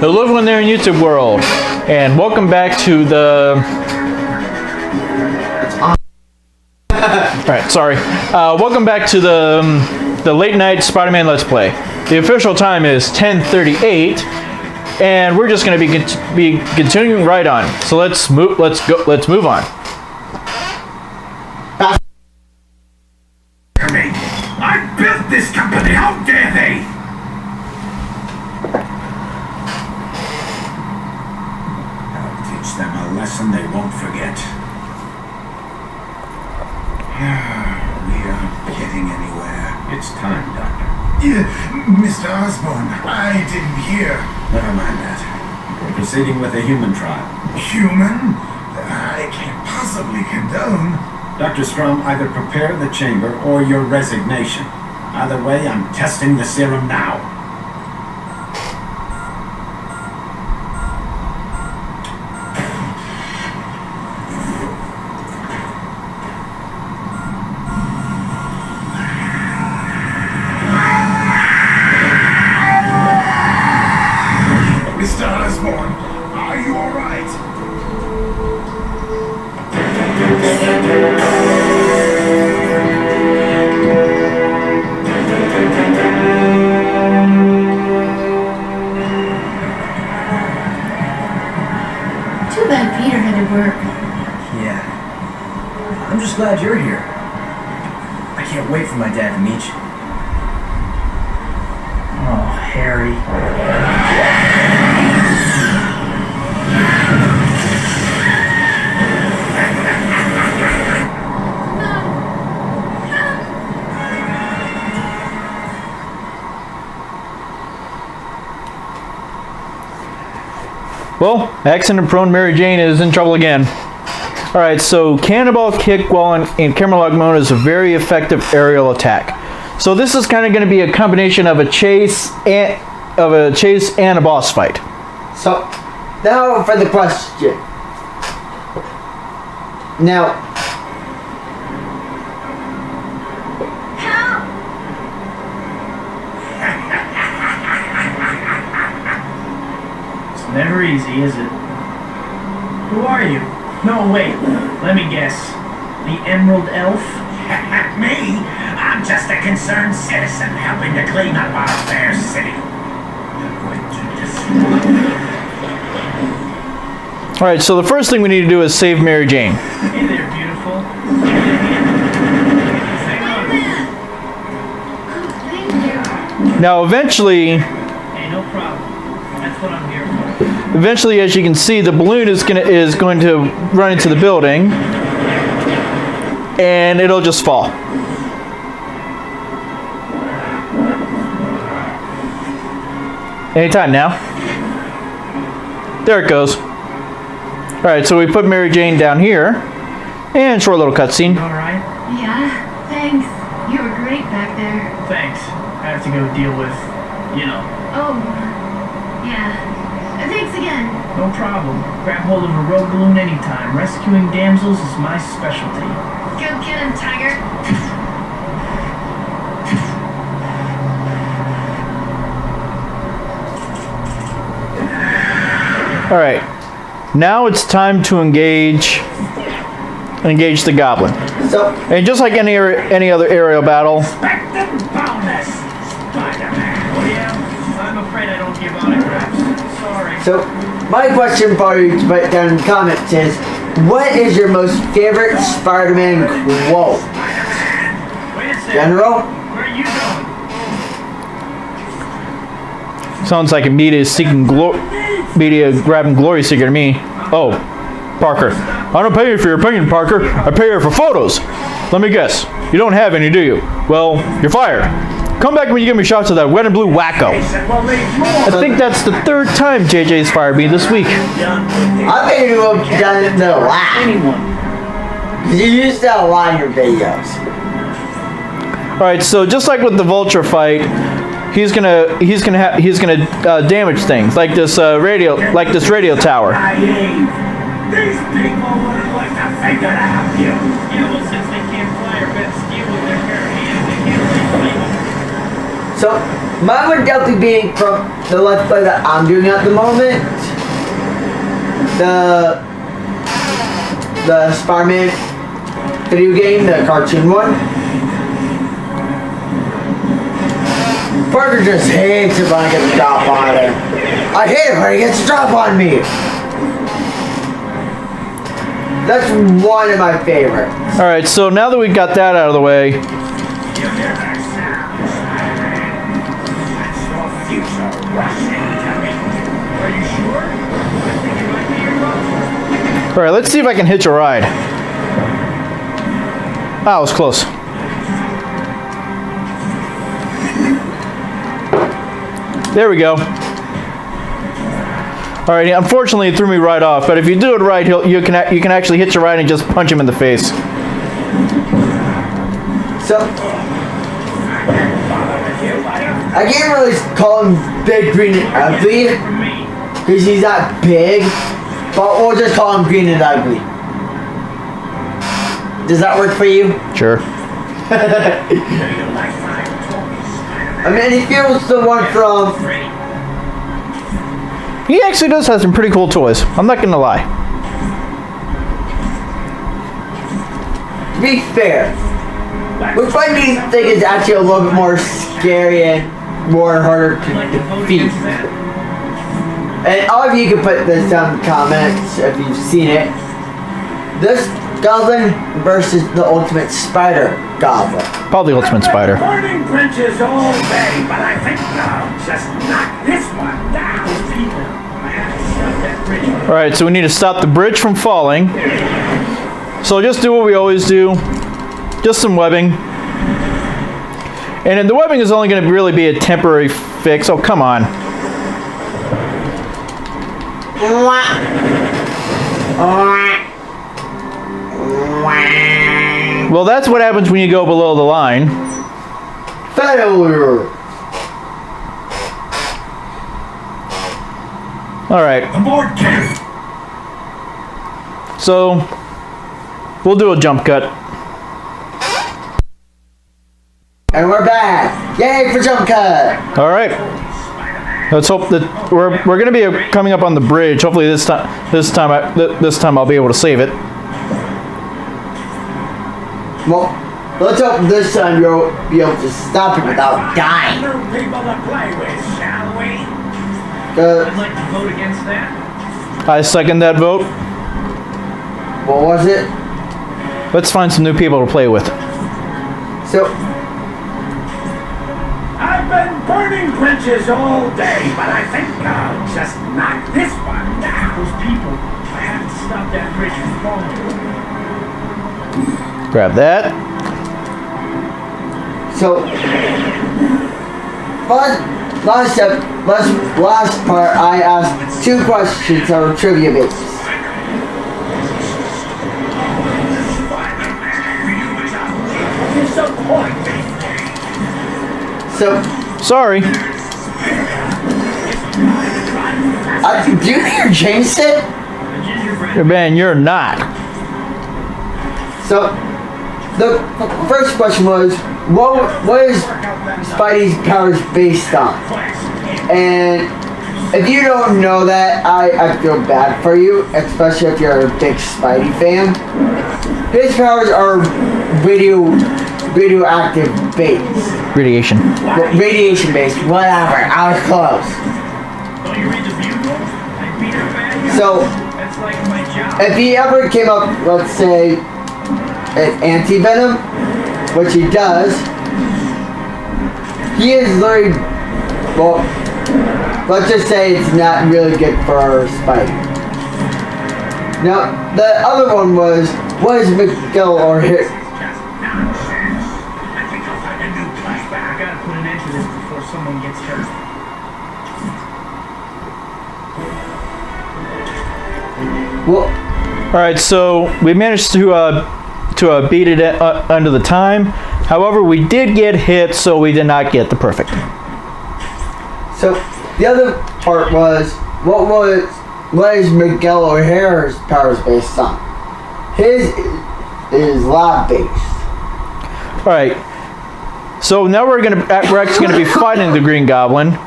Hello everyone there in YouTube world, and welcome back to the... Alright, sorry. Welcome back to the late night Spider-Man Let's Play. The official time is 10:38, and we're just going to be continuing right on. So let's move on. I built this company, how dare they? I'll teach them a lesson they won't forget. We aren't getting anywhere. It's time, Doctor. Mr. Osborn, I didn't hear. Never mind that. We're proceeding with a human trial. Human? I can't possibly condone. Dr. Strom, either prepare the chamber or your resignation. Either way, I'm testing the serum now. Mr. Osborn, are you all right? Too bad Peter had to work. Yeah. I'm just glad you're here. I can't wait for my dad to meet you. Oh, Harry. Well, accident-prone Mary Jane is in trouble again. Alright, so Cannonball Kick while in camera lock mode is a very effective aerial attack. So this is kind of going to be a combination of a chase and a boss fight. So, now for the question. Now, It's never easy, is it? Who are you? No, wait. Let me guess. The Emerald Elf? Me? I'm just a concerned citizen helping to clean up our fair city. Alright, so the first thing we need to do is save Mary Jane. Hey there, beautiful. Thank you. Now eventually, Hey, no problem. That's what I'm here for. eventually as you can see, the balloon is going to run into the building, and it'll just fall. Anytime now. There it goes. Alright, so we put Mary Jane down here, and short little cutscene. You alright? Yeah, thanks. You were great back there. Thanks. I have to go deal with, you know. Oh, yeah. Thanks again. No problem. Grab hold of a road balloon anytime. Rescuing damsels is my specialty. Go get him, Tiger. Alright, now it's time to engage the goblin. so, And just like any other aerial battle, Spectrum bonus, Spider-Man. Oh yeah? I'm afraid I don't give autographs. Sorry. so, my question for you to put down in the comments is, what is your most favorite Spider-Man quote? Wait a second. General? Where are you going? sounds like a media grabbing glory seeker to me. Oh, Parker. I don't pay you for your opinion, Parker. I pay you for photos. Let me guess. You don't have any, do you? Well, you're fired. Come back when you give me shots of that red and blue wacko. I think that's the third time JJ's fired me this week. I bet you have done it a lot. You used that a lot in your videos. Alright, so just like with the Vulture fight, he's gonna damage things like this radio tower. These people wouldn't like to think of help you. Yeah, well, since they can't fly or bend steel with their bare hands, they can't really blame them. So, mine would definitely be from the Let's Play that I'm doing at the moment. The Spider-Man video game, the cartoon one. Parker just hates it when I get the drop on him. I hate it when he gets a drop on me. That's one of my favorites. Alright, so now that we got that out of the way, You hear that sound, Spider-Man? That's your future rushing to me. Are you sure? I think it might be your brother. alright, let's see if I can hitch a ride. Ah, it was close. There we go. Alright, unfortunately it threw me right off, but if you do it right, you can actually hitch a ride and just punch him in the face. So, I can't really call him Big, Green, and Ugly, because he's not big, but we'll just call him Green and Ugly. Does that work for you? Sure. I mean, he feels the one from... He actually does have some pretty cool toys. I'm not gonna lie. To be fair, which one do you think is actually a little bit more scary and more harder to defeat? And all of you can put this down in the comments if you've seen it. This Goblin versus the Ultimate Spider Goblin. Probably Ultimate Spider. Burning bridges all day, but I think I'll just knock this one down. People, I have to stop that bridge. Alright, so we need to stop the bridge from falling. So just do what we always do. Just some webbing. And then the webbing is only going to really be a temporary fix. Oh, come on. Well, that's what happens when you go below the line. Failure! Alright, Aboard, Kenneth. so we'll do a jump cut. And we're back! Yay for jump cut! Alright. Let's hope that we're going to be coming up on the bridge. Hopefully this time I'll be able to save it. Well, let's hope this time you'll be able to stop it without dying. New people to play with, shall we? I'd like to vote against that. I second that vote. What was it? Let's find some new people to play with. So, I've been burning bridges all day, but I think I'll just knock this one down. Those people, I have to stop that bridge from falling. Grab that. so, last part, I asked 2 questions that were trivia based. So, Sorry. do you hear James said? Man, you're not. So, the first question was, what is Spidey's powers based on? And if you don't know that, I feel bad for you, especially if you're a big Spidey fan. His powers are radioactive based. Radiation. Radiation based, whatever. I was close. Don't you read the Bugle? I beat her bad. So, That's like my job. if he ever came up, let's say, an anti-venom, which he does, he is literally, well, let's just say it's not really good for Spidey. Now, the other one was, what is Miguel or his? I gotta put an end to this before someone gets hurt. Well, Alright, so we managed to beat it under the time. However, we did get hit, so we did not get the perfect. so the other part was, what is Miguel O'Hara's powers based on? His is lab based. Alright. So now we're actually gonna be fighting the Green Goblin,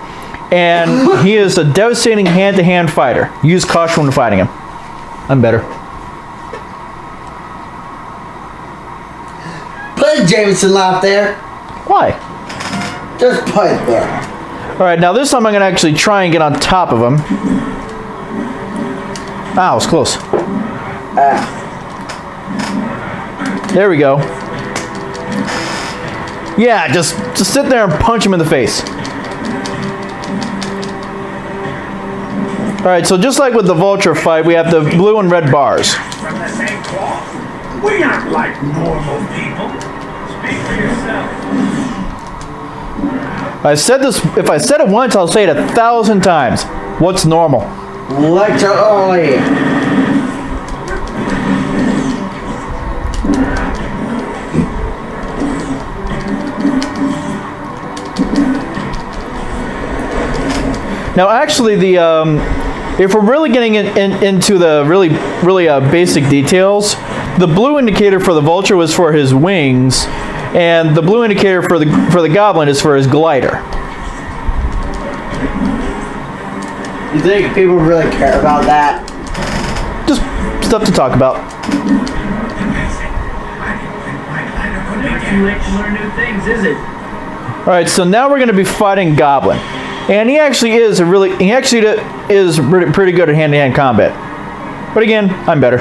and he is a devastating hand-to-hand fighter. Use caution when fighting him. I'm better. Put a Jameson laugh there. Why? Just put it there. All right, now this time I'm gonna actually try and get on top of him. Ah, it was close. There we go. Yeah, just sit there and punch him in the face. All right, so just like with the vulture fight, we have the blue and red bars. From the same cloth? We aren't like normal people. Speak for yourself. I said this. If I said it once, I'll say it 1,000 times. What's normal? Literally. Now, actually, if we're really getting into the really basic details, the blue indicator for the vulture was for his wings, and the blue indicator for the goblin is for his glider. You think people really care about that? Just stuff to talk about. Not too late to learn new things, is it? All right, so now we're going to be fighting Goblin, and he actually is pretty good at hand-to-hand combat. But again, I'm better.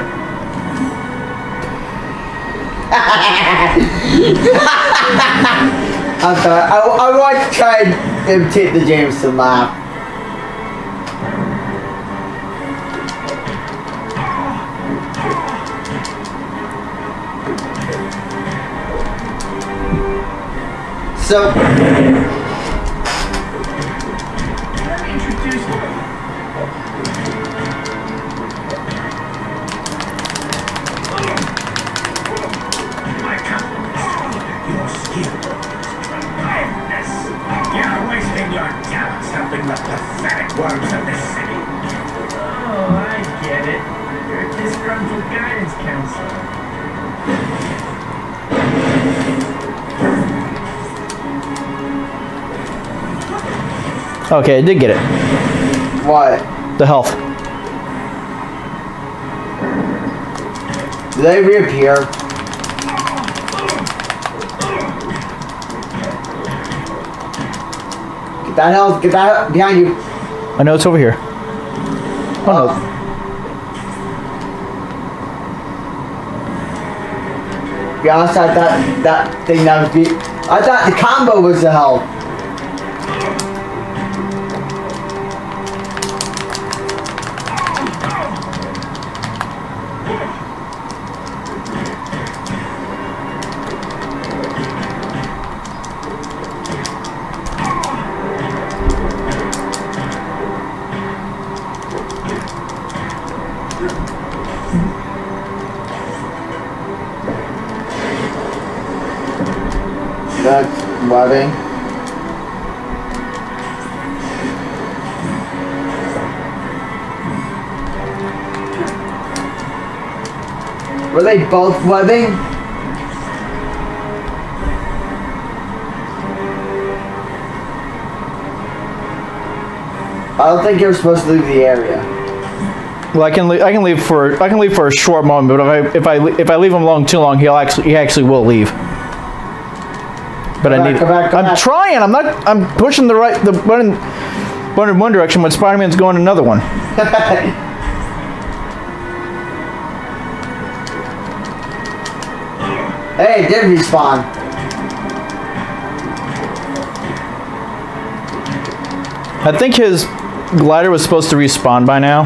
I'm sorry. I want to try and imitate the Jameson laugh. So, Let me introduce you. My compliments. Your skill. Madness. You're wasting your talents helping the pathetic worms of this city. Oh, I get it. You're a disgruntled guidance counselor. Okay, I did get it. what? The health. Do they reappear? Get that health, get that behind you. I know it's over here. Oh no. Be honest, I thought that thing that was I thought the combo was the health. That's webbing. Were they both webbing? I don't think you're supposed to leave the area. Well, I can leave for a short moment, but if I leave him long too long, he actually will leave. But I need. Come back. I'm trying. I'm pushing the button in one direction when Spider-Man's going another one. Hey, it did respawn. I think his glider was supposed to respawn by now.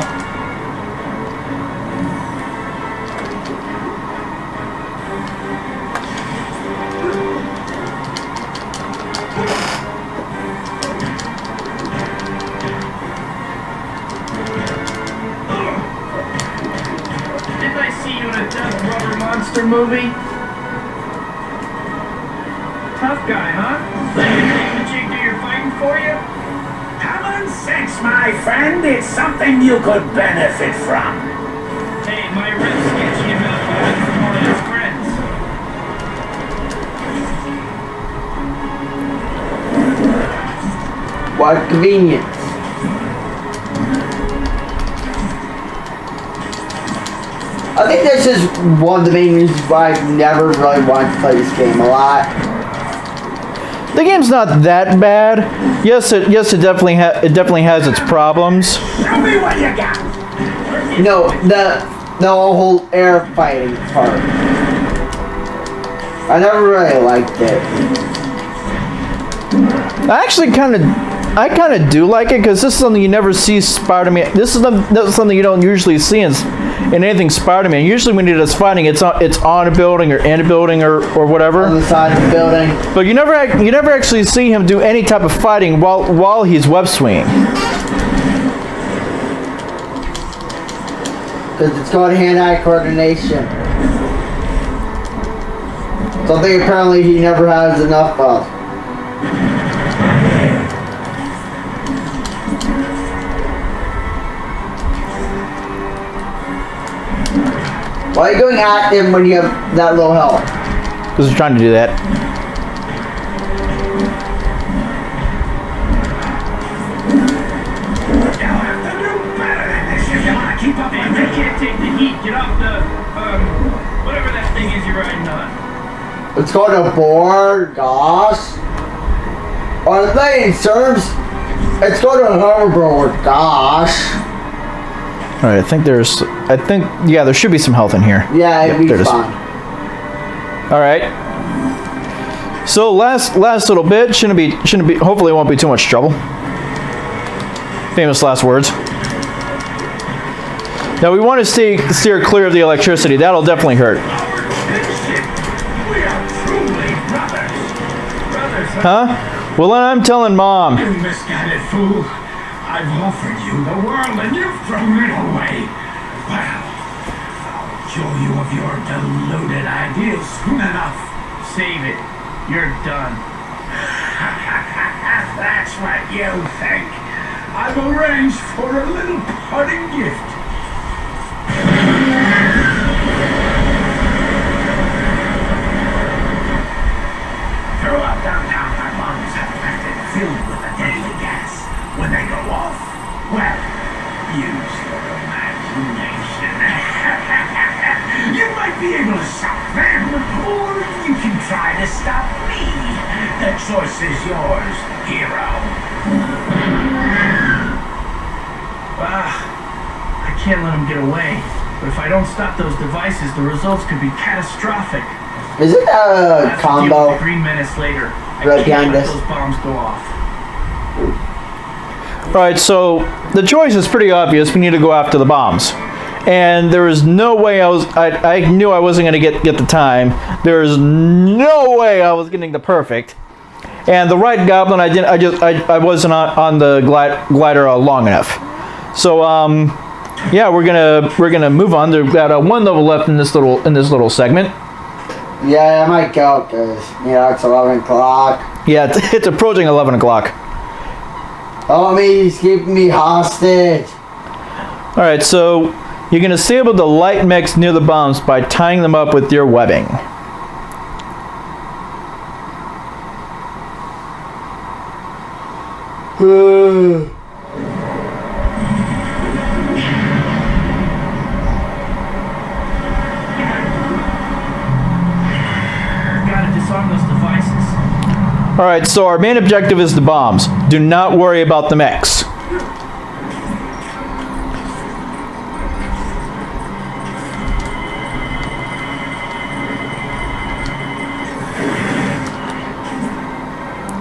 Didn't I see you in a tough rubber monster movie? Tough guy, huh? Let the chick do your fighting for you? Common sense, my friend. It's something you could benefit from. Hey, my rep sketchy enough to ask for one of his friends. What convenience. I think this is one of the main reasons why I've never really wanted to play this game a lot. The game's not that bad. Yes, it definitely has its problems. Show me what you got. No, the whole air fighting part. I never really liked it. I kind of do like it because this is something you never see Spider-Man. This is something you don't usually see in anything Spider-Man. Usually when he does fighting, it's on a building or in a building or whatever. On the side of the building. But you never actually see him do any type of fighting while he's web swinging. Because it's called hand-eye coordination. Something apparently he never has enough of. Why are you going at him when you have that low health? Because he's trying to do that. You'll have to do better than this if you want to keep up Hey, with you me. can't take the heat. Get off the, whatever that thing is you're riding on. It's called a board, gosh. Or the lane serves. It's called a hoverboard, gosh. All right, yeah, there should be some health in here. Yeah, it'd be there it is. fine. All right. So last little bit shouldn't be. Hopefully, it won't be too much trouble. Famous last words. Now we want to steer clear of the electricity. That'll definitely hurt. Our kinship. We are truly brothers. Brothers, Huh? Well, then I'm telling Mom. You misguided fool. I've offered you the world and you've thrown it away. Well, I'll cure you of your deluded ideals soon enough. save it. You're done. That's what you think. I've arranged for a little parting gift. Throughout downtown, our bombs have been filled with a deadly gas. When they go off, well, use your imagination. You might be able to stop them, or you can try to stop me. The choice is yours, hero. I can't let him get away. But if I don't stop those devices, the results could be catastrophic. Is it a Have to deal with combo? the green menace later. I Right can't behind let us. those bombs go off. Alright, so the choice is pretty obvious. We need to go after the bombs. And there is no way I knew I wasn't going to get the time. There is no way I was getting the perfect. And the right goblin, I wasn't on the glider long enough. So yeah, we're gonna move on. We've got one level left in this little segment. Yeah, I might go because it's 11 o'clock. Yeah, it's approaching 11 o'clock. Oh, he's keeping me hostage. All right, so you're gonna disable the light mechs near the bombs by tying them up with your webbing. Gotta disarm those devices. Alright, so our main objective is the bombs. Do not worry about the mechs.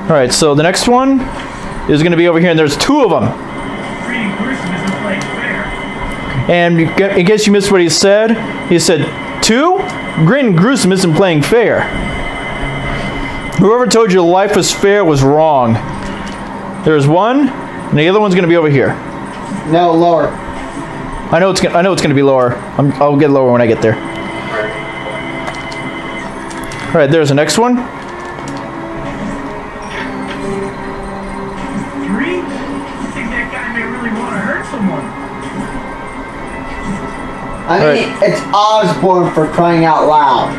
Alright, so the next one is going to be over here, and there's two of them. Pretty gruesome isn't playing fair. And in case you missed what he said two? Grin and gruesome isn't playing fair. Whoever told you life was fair was wrong. There's one, and the other one's gonna be over here. No, lower. I know it's gonna be lower. I'll get lower when I get there. All right, there's the next one. 3? I think that guy may really want to hurt someone. I mean, Right. it's Osborne for crying out loud.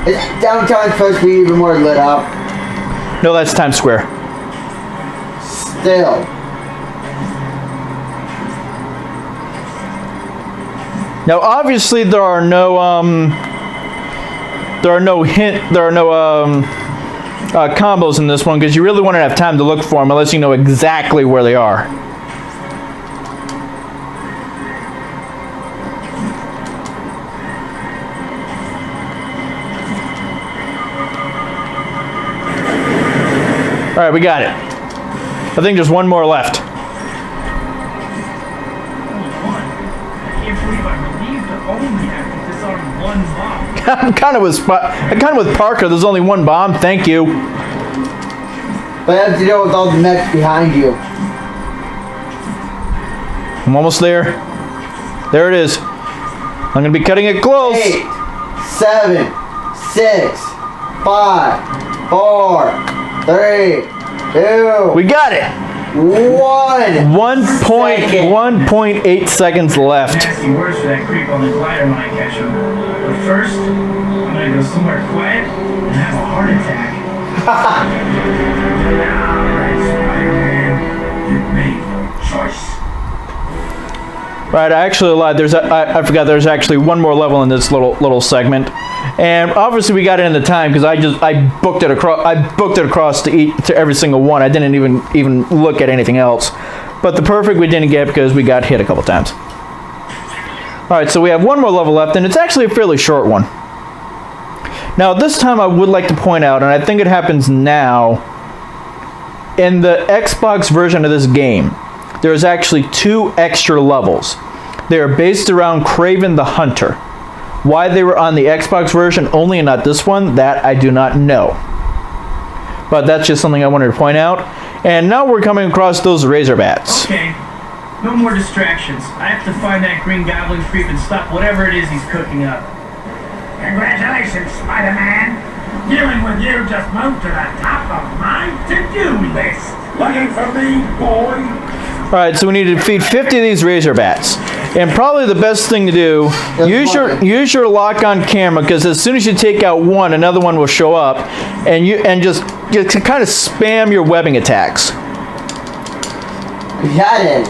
Is downtown supposed to be even more lit up? No, that's Times Square. Still. Now, obviously, there are no combos in this one because you really want to have time to look for them unless you know exactly where they are. All right, we got it. I think there's one more left. I can't believe I relieved to only have this on one bomb. I'm kind of with Parker. There's only one bomb. Thank you. But you have to deal with all the mechs behind you. I'm almost there. There it is. I'm gonna be cutting it close. 8, 7, 6, 5, 4, 3, 2. We got it. 1.8 seconds left. Nasty words for that creep on the glider when I catch him. But first, I'm gonna go somewhere quiet and have a heart attack. Alright, Spider-Man. You made your choice. Right, I actually lied. I forgot there's actually one more level in this little segment, and obviously we got it in the time because I booked it across to every single one. I didn't even look at anything else. But the perfect we didn't get because we got hit a couple times. All right, so we have one more level left, and it's actually a fairly short one. Now this time I would like to point out, and I think it happens now, in the Xbox version of this game, there's actually 2 extra levels. They are based around Kraven the Hunter. Why they were on the Xbox version only and not this one, that I do not know. But that's just something I wanted to point out. And now we're coming across those Razer Bats. Okay, no more distractions. I have to find that green goblin creep and stop whatever it is he's cooking up. Congratulations, Spider-Man. Dealing with you just moved to the top of my to-do list. Looking for me, boy? Alright, so we need to defeat 50 of these Razer Bats. And probably the best thing to do, use your lock on camera, because as soon as you take out one, another one will show up, and just kind of spam your webbing attacks. Got it.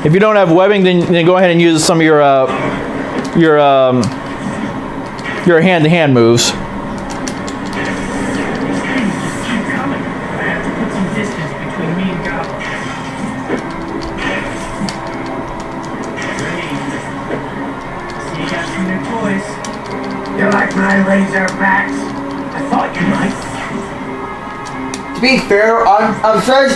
If you don't have webbing, then go ahead and use some of your hand-to-hand moves. You like my Razer Bats? I thought you might. To be fair, I'm sorry.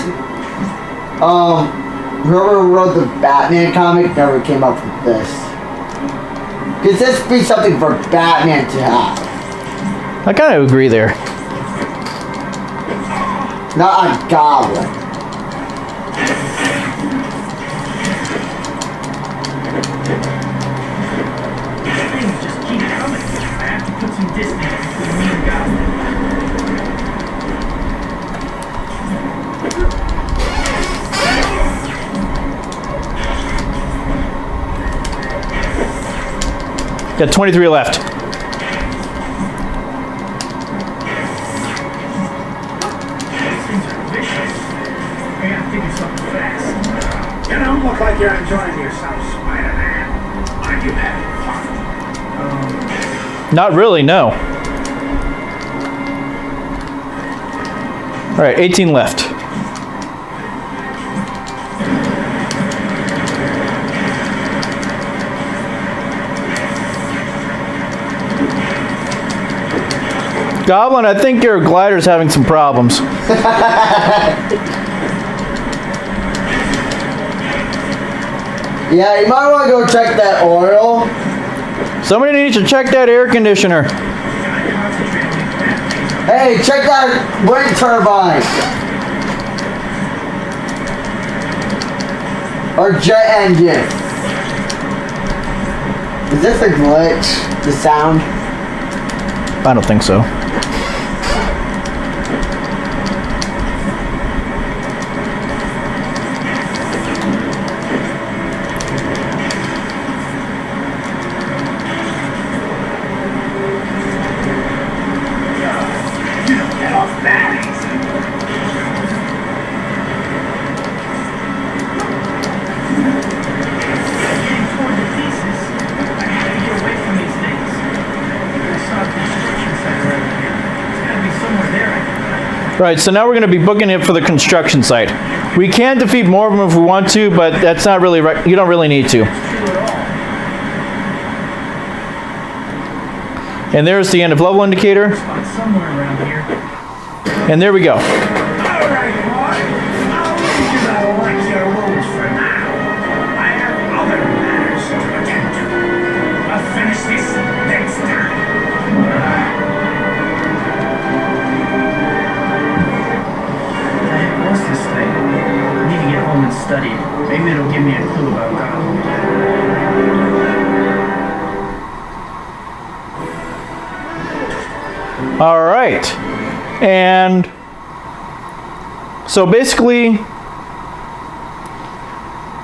Whoever wrote the Batman comic never came up with this. Because this would be something for Batman to have. I kind of agree there. Not a goblin. Just keep coming. I have to put some distance between me and goblin. Got 23 left. These things are vicious. I gotta think of something fast. You don't look like you're enjoying yourself, Spider-Man. Are you having fun? Not really, no. Alright, 18 left. Goblin, I think your glider's having some problems. Yeah, you might want to go check that oil. Somebody needs to check that air conditioner. Hey, check that wind turbine. Or jet engine. Is this a glitch? The sound? I don't think so. Right, so now we're going to be booking it for the construction site. We can defeat more of them if we want to, but that's not really right. You don't really need to. And there's the end of level indicator. Somewhere around here. And there we go. All right, boy. I'll leave you to lick your wounds for now. I have other matters to attend to. I'll finish this next time. What's this thing? I need to get home and study it. Maybe it'll give me a clue about goblin. All right. And so basically,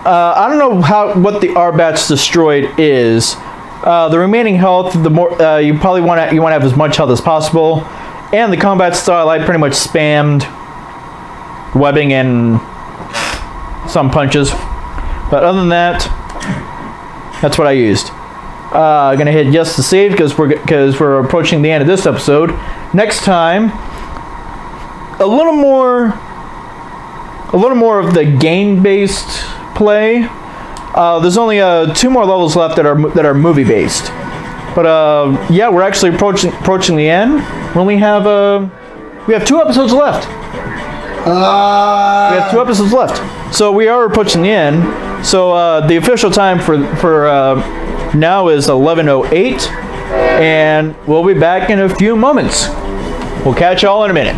I don't know what the Bats destroyed is. The remaining health, the more you probably want to have as much health as possible. And the combat style, I pretty much spammed webbing and some punches. But other than that, that's what I used. Gonna hit yes to save because we're approaching the end of this episode. Next time, a little more of the game-based play. There's only 2 more levels left that are movie-based. But yeah, we're actually approaching the end. We have 2 episodes left. We have 2 episodes left. So we are approaching the end. So the official time for now is 11:08, and we'll be back in a few moments. We'll catch y'all in a minute.